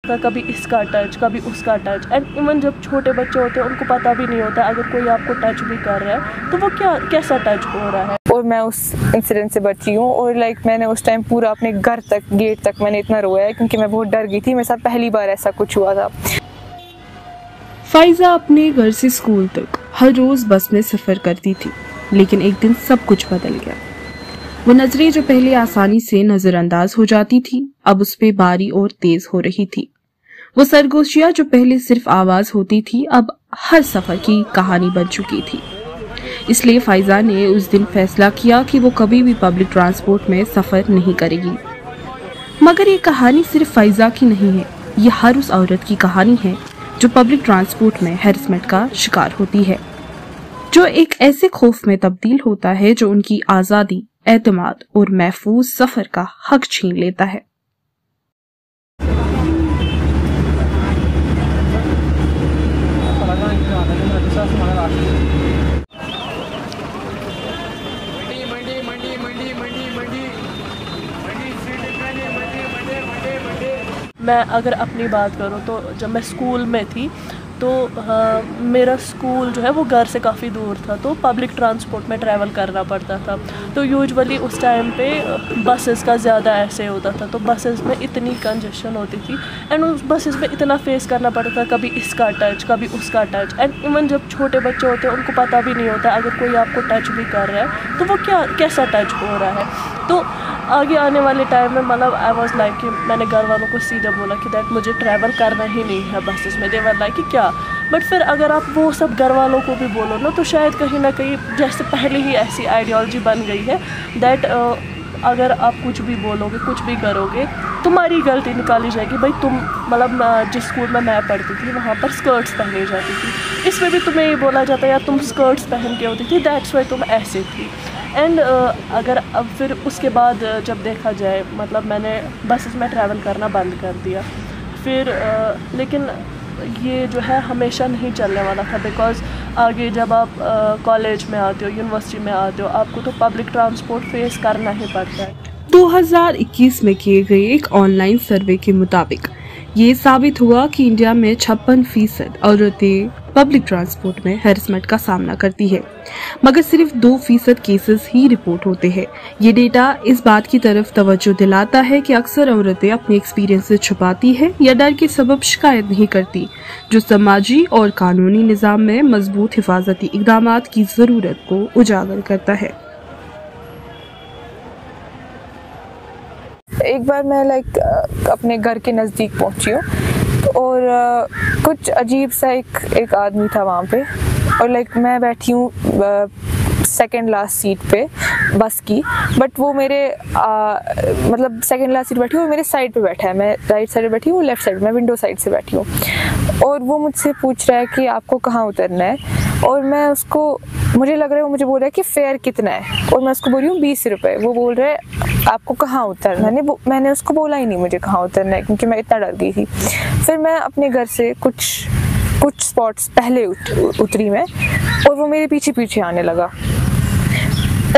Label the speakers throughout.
Speaker 1: था, कभी इसका टच कभी उसका टच। एंड इवन जब छोटे बच्चे होते हैं उनको पता भी नहीं होता अगर कोई आपको टच भी कर रहा है तो वो कैसा टच हो रहा है।
Speaker 2: और मैं उस इंसिडेंट से बची हूँ और मैंने उस टाइम पूरा अपने घर तक गेट तक मैंने इतना रोया है क्योंकि मैं बहुत डर गई थी। मेरे साथ पहली बार ऐसा कुछ हुआ था।
Speaker 3: फाइजा अपने घर से स्कूल तक हर रोज बस में सफर करती थी, लेकिन एक दिन सब कुछ बदल गया। वो नजरें जो पहले आसानी से नजरअंदाज हो जाती थी अब उस पे बारी और तेज हो रही थी। वो सरगोशियां जो पहले सिर्फ आवाज होती थी अब हर सफर की कहानी बन चुकी थी। इसलिए फाइजा ने उस दिन फैसला किया कि वो कभी भी पब्लिक ट्रांसपोर्ट में सफर नहीं करेगी। मगर ये कहानी सिर्फ फाइजा की नहीं है, ये हर उस औरत की कहानी है जो पब्लिक ट्रांसपोर्ट में हैरेसमेंट का शिकार होती है, जो एक ऐसे खौफ में तब्दील होता है जो उनकी आजादी, एतमाद और महफूज सफर का हक छीन लेता है।
Speaker 1: मैं अगर अपनी बात करूँ तो जब मैं स्कूल में थी तो मेरा स्कूल जो है वो घर से काफ़ी दूर था, तो पब्लिक ट्रांसपोर्ट में ट्रैवल करना पड़ता था। तो यूजुअली उस टाइम पे बसेस का ज़्यादा ऐसे होता था, तो बसेस में इतनी कंजेशन होती थी एंड उस बसेस में इतना फेस करना पड़ता था, कभी इसका टच कभी उसका टच। एंड इवन जब छोटे बच्चे होते हैं उनको पता भी नहीं होता अगर कोई आपको टच भी कर रहा है तो वो कैसा टच हो रहा है। तो आगे आने वाले टाइम में मतलब आई वॉज लाइक कि मैंने घर वालों को सीधा बोला कि दैट मुझे ट्रैवल करना ही नहीं है बसेस में। दे वर लाइक कि क्या, बट फिर अगर आप वो सब घर वालों को भी बोलो ना तो शायद कहीं ना कहीं जैसे पहले ही ऐसी आइडियोलॉजी बन गई है दैट अगर आप कुछ भी बोलोगे कुछ भी करोगे तुम्हारी गलती निकाली जाएगी। भाई तुम मतलब जिस स्कूल में मैं पढ़ती थी वहाँ पर स्कर्ट्स पहनी जाती थी, इसमें भी तुम्हें ये बोला जाता है यार तुम स्कर्ट्स पहन के होती थी, दैट्स वाई तुम ऐसे थी। एंड अगर अब फिर उसके बाद जब देखा जाए मतलब मैंने बसेस में ट्रैवल करना बंद कर दिया फिर लेकिन ये जो है हमेशा नहीं चलने वाला था, बिकॉज़ आगे जब आप कॉलेज में आते हो, यूनिवर्सिटी में आते हो, आपको तो पब्लिक ट्रांसपोर्ट फेस करना ही पड़ता है।
Speaker 3: 2021 में किए गए एक ऑनलाइन सर्वे के मुताबिक ये साबित हुआ कि इंडिया में 56% औरतें पब्लिक ट्रांसपोर्ट में हैरेसमेंट का सामना करती है, मगर सिर्फ 2% केसेस ही रिपोर्ट होते हैं। ये डेटा इस बात की तरफ तवज्जो दिलाता है कि अक्सर औरतें अपने एक्सपीरियंस से छुपाती है या डर के सबब शिकायत नहीं करती, जो समाजी और कानूनी निजाम में मजबूत हिफाजती इकदामात की जरूरत को उजागर करता है।
Speaker 2: एक बार मैं अपने घर के नज़दीक पहुंची हूँ और कुछ अजीब सा एक आदमी था वहाँ पे और मैं बैठी हूँ सेकंड लास्ट सीट पे बस की, बट वो मेरे मतलब सेकंड लास्ट सीट बैठी हूँ, वो मेरे साइड पे बैठा है, मैं राइट साइड पे बैठी हूँ, लेफ्ट साइड, मैं विंडो साइड से बैठी हूँ। और वो मुझसे पूछ रहा है कि आपको कहाँ उतरना है, और मैं उसको, मुझे लग रहा है वो मुझे बोल रहा है कि फेयर कितना है, और मैं उसको बोल रही हूँ 20 रुपये। वो बोल रहा है आपको कहाँ उतरना है। मैंने उसको बोला ही नहीं मुझे कहाँ उतरना है, क्योंकि मैं इतना डर गई थी। फिर मैं अपने घर से कुछ स्पॉट्स पहले उतरी मैं, और वो मेरे पीछे पीछे आने लगा।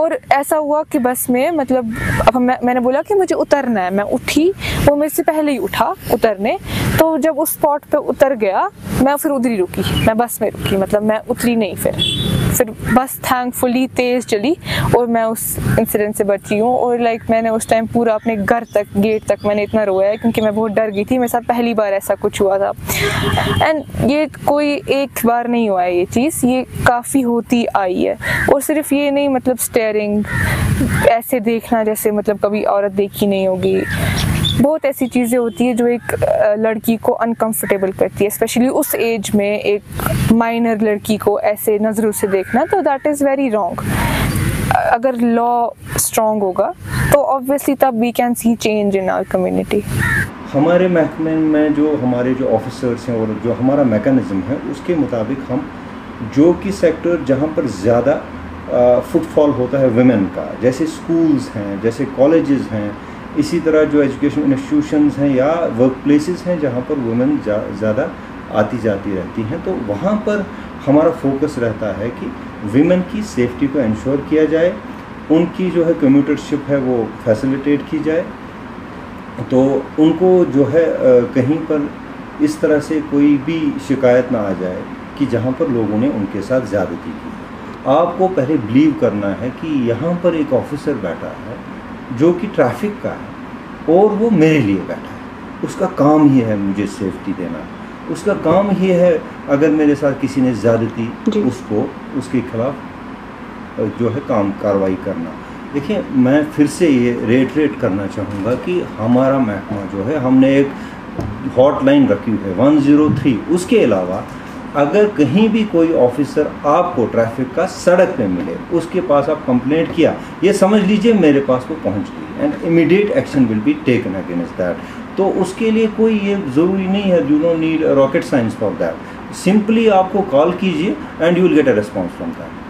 Speaker 2: और ऐसा हुआ कि बस में मतलब अब मैंने बोला कि मुझे उतरना है, मैं उठी, वो मेरे से पहले ही उठा उतरने। तो जब उस स्पॉट पे उतर गया मैं फिर उधर ही रुकी, मैं बस में रुकी, मतलब मैं उतरी नहीं। फिर बस थैंकफुली तेज़ चली और मैं उस इंसिडेंट से बची हूँ। और मैंने उस टाइम पूरा अपने घर तक गेट तक मैंने इतना रोया है, क्योंकि मैं बहुत डर गई थी। मेरे साथ पहली बार ऐसा कुछ हुआ था। एंड ये कोई एक बार नहीं हुआ है, ये चीज़ ये काफ़ी होती आई है। और सिर्फ ये नहीं, मतलब स्टेयरिंग, ऐसे देखना जैसे मतलब कभी औरत देखी नहीं होगी, बहुत ऐसी चीज़ें होती है जो एक लड़की को अनकंफर्टेबल करती है, स्पेशली उस एज में एक माइनर लड़की को ऐसे नज़रों से देखना, तो दैट इज़ वेरी रॉन्ग। अगर लॉ स्ट्रॉन्ग होगा तो ऑब्वियसली तब we can see change in our community.
Speaker 4: हमारे महकमे में जो हमारे जो ऑफिसर्स हैं और जो हमारा मैकेनिज़्म है, उसके मुताबिक हम जो कि सेक्टर जहाँ पर ज़्यादा फुटफॉल होता है वुमेन का, जैसे स्कूल्स हैं, जैसे कॉलेजेस हैं, इसी तरह जो एजुकेशन इंस्टीट्यूशंस हैं या वर्क प्लेसेस हैं जहाँ पर वुमेन ज़्यादा आती जाती रहती हैं, तो वहाँ पर हमारा फोकस रहता है कि विमेन की सेफ्टी को इंश्योर किया जाए, उनकी जो है कम्यूटरशिप है वो फैसिलिटेट की जाए, तो उनको जो है कहीं पर इस तरह से कोई भी शिकायत ना आ जाए कि जहाँ पर लोगों ने उनके साथ ज़्यादती की। आपको पहले बिलीव करना है कि यहाँ पर एक ऑफिसर बैठा है जो कि ट्रैफिक का है और वो मेरे लिए बैठा है। उसका काम ही है मुझे सेफ्टी देना, उसका काम ही है अगर मेरे साथ किसी ने ज़्यादती उसको उसके खिलाफ जो है कार्रवाई करना। देखिए, मैं फिर से ये रेट करना चाहूँगा कि हमारा महकमा जो है, हमने एक हॉटलाइन रखी हुई है 103। उसके अलावा अगर कहीं भी कोई ऑफिसर आपको ट्रैफिक का सड़क पे मिले, उसके पास आप कंप्लेंट किया, ये समझ लीजिए मेरे पास वो पहुंच गई and immediate action will be taken against that. तो उसके लिए कोई ये ज़रूरी नहीं है, you don't need rocket science for that. Simply आपको कॉल कीजिए and you will get a response from that.